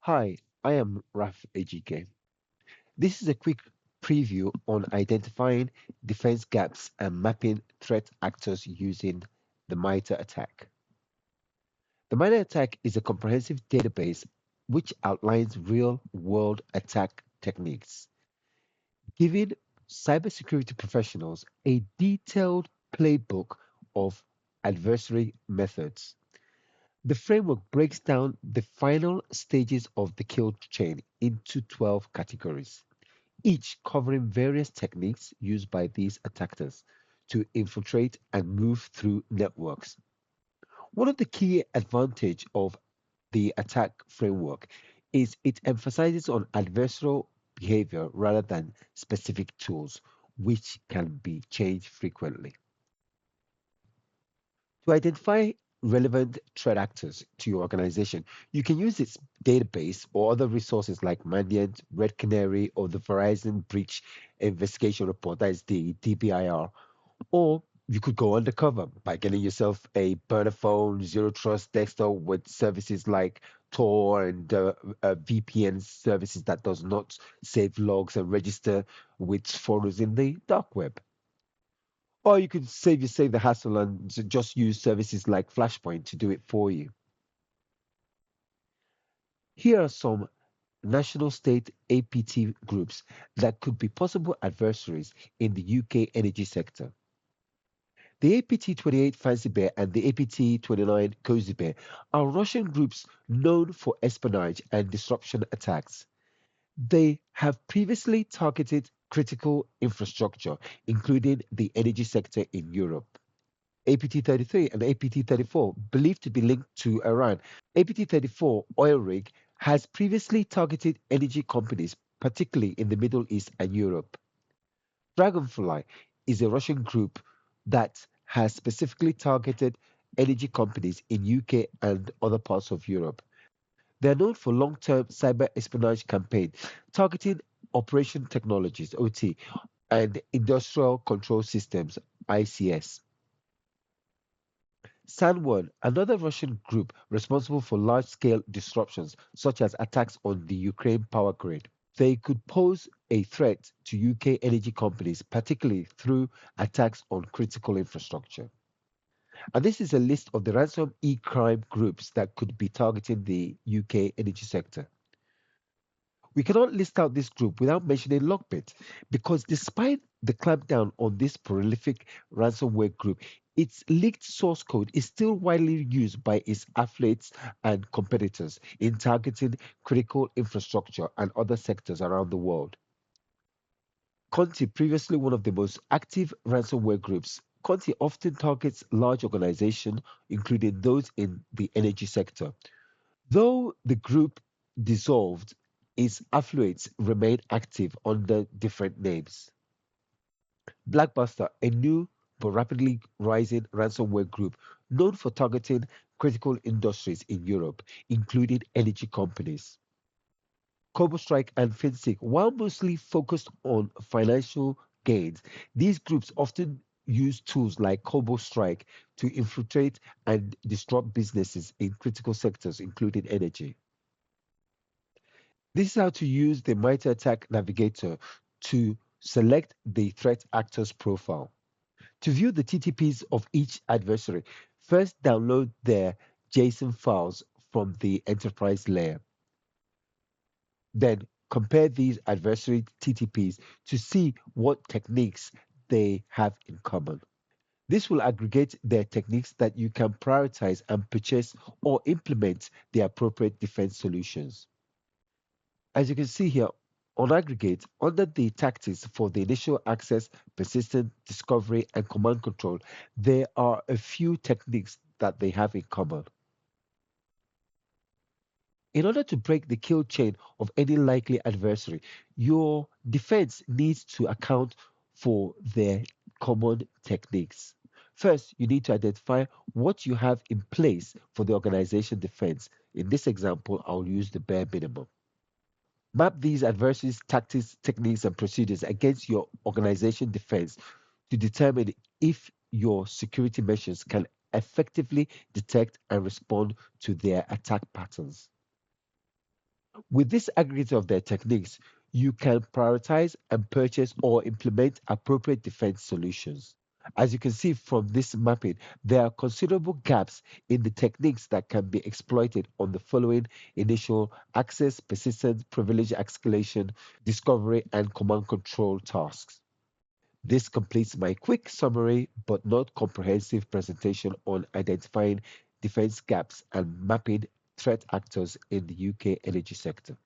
Hi, I am Raf AGK. This is a quick preview on identifying defense gaps and mapping threat actors using the MITRE attack. The MITRE attack is a comprehensive database which outlines real world attack techniques, giving cybersecurity professionals a detailed playbook of adversary methods. The framework breaks down the final stages of the kill chain into 12 categories, each covering various techniques used by these attackers to infiltrate and move through networks. One of the key advantages of the attack framework is it emphasizes on adversarial behavior rather than specific tools, which can be changed frequently. To identify relevant threat actors to your organization, you can use its database or other resources like Mandiant, Red Canary, or the Verizon Breach Investigation Report, that is the DBIR. Or you could go undercover by getting yourself a burner phone, zero trust desktop with services like Tor and VPN services that does not save logs and register with photos in the dark web. Or you could save the hassle and just use services like Flashpoint to do it for you. Here are some national state APT groups that could be possible adversaries in the UK energy sector. The APT-28 Fancy Bear and the APT-29 Cozy Bear are Russian groups known for espionage and disruption attacks. They have previously targeted critical infrastructure, including the energy sector in Europe. APT-33 and APT-34, believed to be linked to Iran. APT-34 oil rig has previously targeted energy companies, particularly in the Middle East and Europe. Dragonfly is a Russian group that has specifically targeted energy companies in UK and other parts of Europe. They are known for long-term cyber espionage campaigns targeting operation technologies (OT) and industrial control systems (ICS). Sanwon, another Russian group responsible for large-scale disruptions such as attacks on the Ukraine power grid. They could pose a threat to UK energy companies, particularly through attacks on critical infrastructure. And this is a list of the ransom e-crime groups that could be targeting the UK energy sector. We cannot list out this group without mentioning Lockbit, because despite the clampdown on this prolific ransomware group, its leaked source code is still widely used by its affiliates and competitors in targeting critical infrastructure and other sectors around the world. Conti, previously one of the most active ransomware groups, Conti often targets large organizations, including those in the energy sector. Though the group dissolved, its affiliates remain active under different names. Blackbuster, a new but rapidly rising ransomware group known for targeting critical industries in Europe, including energy companies. CoboStrike and FinSec, while mostly focused on financial gains, these groups often use tools like CoboStrike to infiltrate and disrupt businesses in critical sectors, including energy. This is how to use the MITRE ATT&CK Navigator to select the threat actor's profile. To view the TTPs of each adversary, first download their JSON files from the enterprise layer. Then compare these adversary TTPs to see what techniques they have in common. This will aggregate their techniques that you can prioritize and purchase or implement the appropriate defense solutions. As you can see here, on aggregate, under the tactics for the initial access, persistent discovery, and command control, there are a few techniques that they have in common. In order to break the kill chain of any likely adversary, your defense needs to account for their common techniques. First, you need to identify what you have in place for the organization defense. In this example, I'll use the bare minimum. Map these adversaries, tactics, techniques, and procedures against your organization defense to determine if your security measures can effectively detect and respond to their attack patterns. With this aggregate of their techniques, you can prioritize and purchase or implement appropriate defense solutions. As you can see from this mapping, there are considerable gaps in the techniques that can be exploited on the following initial access, persistent, privilege escalation, discovery, and command control tasks. This completes my quick summary but not comprehensive presentation on identifying defense gaps and mapping threat actors in the UK energy sector.